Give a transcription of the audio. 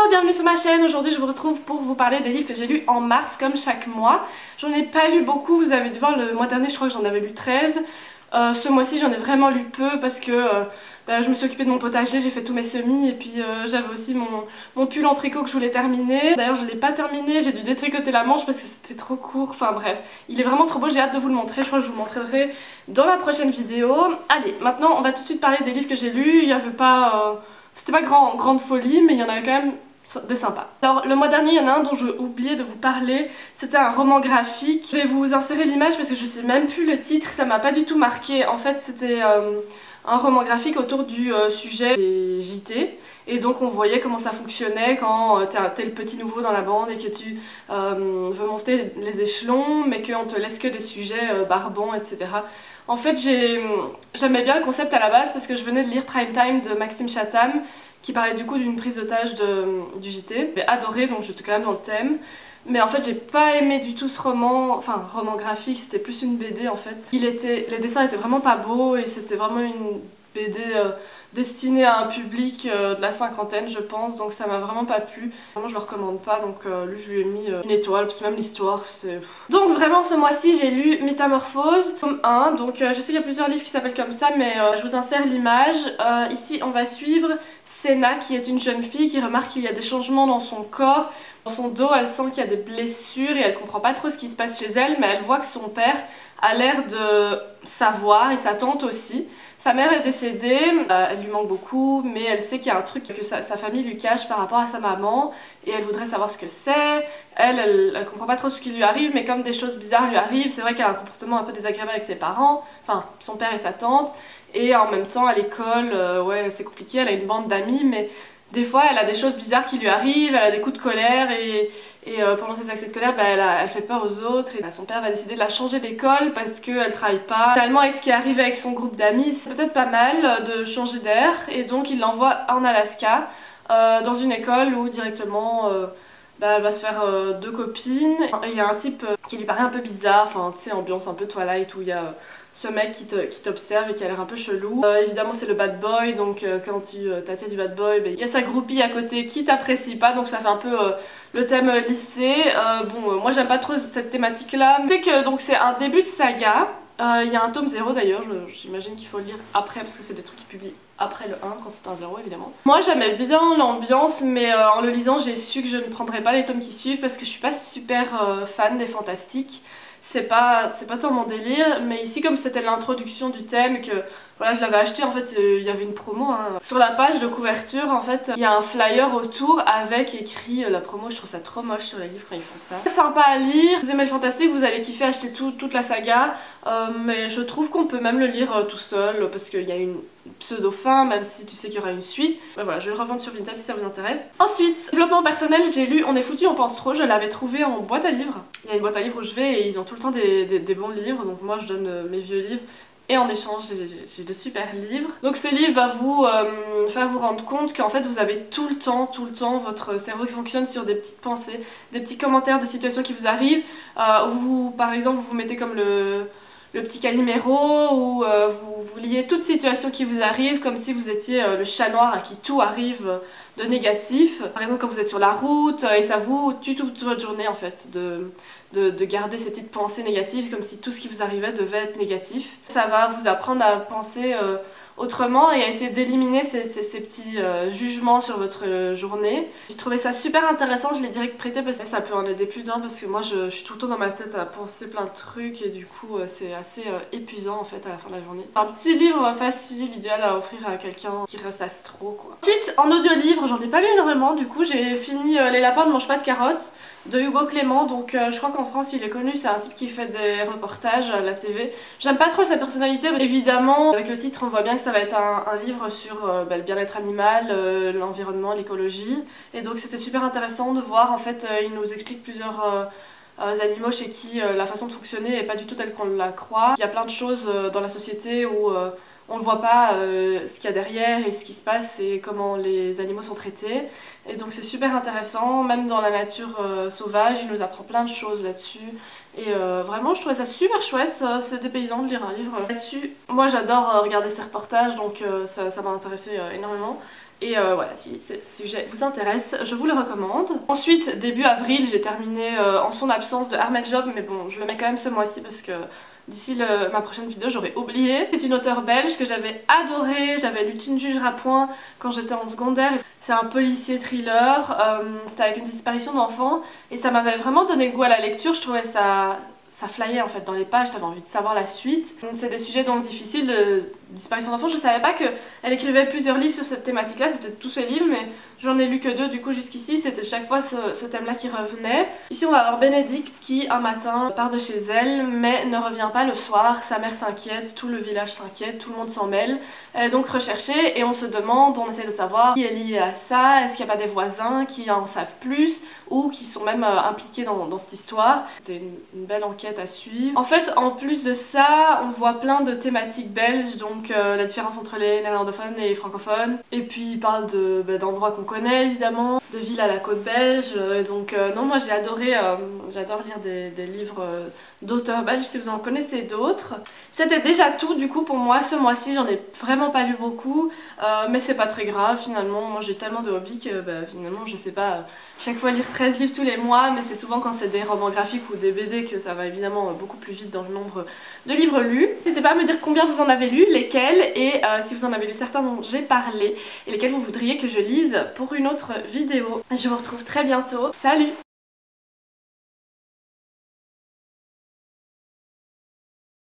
bienvenue sur ma chaîne. Aujourd'hui je vous retrouve pour vous parler des livres que j'ai lus en mars comme chaque mois. J'en ai pas lu beaucoup, vous avez dû voir le mois dernier je crois que j'en avais lu 13. Ce mois-ci j'en ai vraiment lu peu parce que je me suis occupée de mon potager, j'ai fait tous mes semis et puis j'avais aussi mon pull en tricot que je voulais terminer. D'ailleurs je l'ai pas terminé, j'ai dû détricoter la manche parce que c'était trop court, enfin bref. Il est vraiment trop beau, j'ai hâte de vous le montrer, je crois que je vous le montrerai dans la prochaine vidéo. Allez, maintenant on va tout de suite parler des livres que j'ai lus. Il y avait pas... C'était pas grande folie, mais il y en avait quand même des sympas. Alors le mois dernier il y en a un dont j'ai oublié de vous parler, c'était un roman graphique. Je vais vous insérer l'image parce que je sais même plus le titre, ça m'a pas du tout marqué. En fait c'était un roman graphique autour du sujet des JT. Et donc on voyait comment ça fonctionnait quand t'es le petit nouveau dans la bande et que tu veux monter les échelons mais qu'on te laisse que des sujets barbants, etc. En fait j'aimais bien le concept à la base parce que je venais de lire Prime Time de Maxime Chatham qui parlait du coup d'une prise d'otage du JT. J'ai adoré, donc j'étais quand même dans le thème. Mais en fait j'ai pas aimé du tout ce roman, enfin roman graphique, c'était plus une BD en fait. Les dessins étaient vraiment pas beaux et c'était vraiment une BD destinée à un public de la cinquantaine je pense, donc ça m'a vraiment pas plu. Vraiment je le recommande pas, donc lui je lui ai mis une étoile parce que même l'histoire c'est... Donc vraiment ce mois-ci j'ai lu Métamorphose, tome 1, donc je sais qu'il y a plusieurs livres qui s'appellent comme ça mais je vous insère l'image. Ici on va suivre Senna qui est une jeune fille qui remarque qu'il y a des changements dans son corps. Dans son dos, elle sent qu'il y a des blessures et elle comprend pas trop ce qui se passe chez elle, mais elle voit que son père a l'air de savoir et sa tante aussi. Sa mère est décédée, elle lui manque beaucoup, mais elle sait qu'il y a un truc que sa famille lui cache par rapport à sa maman et elle voudrait savoir ce que c'est. Elle comprend pas trop ce qui lui arrive, mais comme des choses bizarres lui arrivent, c'est vrai qu'elle a un comportement un peu désagréable avec ses parents, enfin son père et sa tante, et en même temps à l'école, ouais c'est compliqué, elle a une bande d'amis, mais des fois elle a des choses bizarres qui lui arrivent, elle a des coups de colère et pendant ses accès de colère elle fait peur aux autres et son père va décider de la changer d'école parce qu'elle travaille pas. Finalement avec ce qui est arrivé avec son groupe d'amis c'est peut-être pas mal de changer d'air et donc il l'envoie en Alaska dans une école où directement elle va se faire deux copines et il y a un type qui lui paraît un peu bizarre, enfin tu sais ambiance un peu Twilight où il y a ce mec qui t'observe et qui a l'air un peu chelou. Évidemment c'est le bad boy, donc quand tu t'attends du bad boy, il y a sa groupie à côté qui t'apprécie pas, donc ça fait un peu le thème lycée. Moi j'aime pas trop cette thématique là. C'est que donc c'est un début de saga. Il y a un tome 0 d'ailleurs, j'imagine qu'il faut le lire après parce que c'est des trucs qui publient après le 1 quand c'est un 0 évidemment. Moi j'aimais bien l'ambiance mais en le lisant j'ai su que je ne prendrais pas les tomes qui suivent parce que je suis pas super fan des fantastiques. C'est pas tant mon délire, mais ici comme c'était l'introduction du thème que voilà je l'avais acheté en fait il y avait une promo hein. Sur la page de couverture en fait il y a un flyer autour avec écrit la promo, je trouve ça trop moche sur les livres quand ils font ça. C'est sympa à lire, vous aimez le fantastique vous allez kiffer acheter toute la saga mais je trouve qu'on peut même le lire tout seul parce qu'il y a une pseudo fin même si tu sais qu'il y aura une suite. Voilà je vais le revendre sur Vinted si ça vous intéresse. Ensuite développement personnel, j'ai lu On est foutu on pense trop, je l'avais trouvé en boîte à livres. Il y a une boîte à livres où je vais et ils ont tout le temps des bons livres donc moi je donne mes vieux livres. Et en échange, j'ai de super livres. Donc ce livre va vous faire vous rendre compte qu'en fait vous avez tout le temps, votre cerveau qui fonctionne sur des petites pensées, des petits commentaires de situations qui vous arrivent. Où par exemple vous mettez comme le petit Calimero ou vous liez toute situation qui vous arrive comme si vous étiez le chat noir à qui tout arrive de négatif. Par exemple quand vous êtes sur la route et ça vous tue toute votre journée en fait de garder ces petites pensées négatives comme si tout ce qui vous arrivait devait être négatif. Ça va vous apprendre à penser autrement et à essayer d'éliminer ces petits jugements sur votre journée. J'ai trouvé ça super intéressant, je l'ai direct prêté parce que ça peut en aider plus d'un parce que moi je suis tout le temps dans ma tête à penser plein de trucs et du coup c'est assez épuisant en fait à la fin de la journée. Un petit livre facile, idéal à offrir à quelqu'un qui ressasse trop quoi. Ensuite en audio-livre, j'en ai pas lu énormément du coup, j'ai fini Les lapins ne mangent pas de carottes de Hugo Clément, donc je crois qu'en France il est connu, c'est un type qui fait des reportages à la TV. J'aime pas trop sa personnalité, mais évidemment avec le titre on voit bien que ça va être un livre sur le bien-être animal, l'environnement, l'écologie. Et donc c'était super intéressant de voir, en fait il nous explique plusieurs animaux chez qui la façon de fonctionner n'est pas du tout telle qu'on la croit. Il y a plein de choses dans la société où on ne voit pas ce qu'il y a derrière et ce qui se passe et comment les animaux sont traités. Et donc c'est super intéressant, même dans la nature sauvage, il nous apprend plein de choses là-dessus. Et vraiment je trouvais ça super chouette, c'est dépaysant de lire un livre là-dessus. Moi j'adore regarder ces reportages donc ça m'a intéressé énormément. Et voilà, si ce sujet vous intéresse, je vous le recommande. Ensuite, début avril, j'ai terminé En son absence de Armel Job, mais bon, je le mets quand même ce mois-ci parce que d'ici ma prochaine vidéo, j'aurais oublié. C'est une auteure belge que j'avais adorée, j'avais lu Tu ne jugeras point quand j'étais en secondaire. C'est un policier thriller, c'était avec une disparition d'enfants et ça m'avait vraiment donné goût à la lecture, je trouvais ça flyait en fait dans les pages, t'avais envie de savoir la suite. C'est des sujets donc difficiles de disparition d'enfants. Je savais pas qu'elle écrivait plusieurs livres sur cette thématique là, c'est peut-être tous ses livres mais j'en ai lu que 2 du coup jusqu'ici, c'était chaque fois ce thème là qui revenait. Ici on va avoir Bénédicte qui un matin part de chez elle mais ne revient pas le soir, sa mère s'inquiète, tout le village s'inquiète, tout le monde s'en mêle. Elle est donc recherchée et on se demande, on essaie de savoir qui est lié à ça, est-ce qu'il n'y a pas des voisins qui en savent plus ou qui sont même impliqués dans cette histoire. C'est une belle enquête à suivre. En fait, en plus de ça, on voit plein de thématiques belges, donc la différence entre les néerlandophones et les francophones. Et puis il parle d'endroits qu'on connaît évidemment, de villes à la côte belge. Donc non, moi j'ai adoré, j'adore lire des livres d'auteurs belges si vous en connaissez d'autres. C'était déjà tout du coup pour moi ce mois-ci, j'en ai vraiment pas lu beaucoup, mais c'est pas très grave finalement. Moi j'ai tellement de hobbies que finalement je sais pas, chaque fois lire 13 livres tous les mois, mais c'est souvent quand c'est des romans graphiques ou des BD que ça va évidemment beaucoup plus vite dans le nombre de livres lus. N'hésitez pas à me dire combien vous en avez lu, lesquels, et si vous en avez lu certains dont j'ai parlé, et lesquels vous voudriez que je lise pour une autre vidéo. Je vous retrouve très bientôt, salut!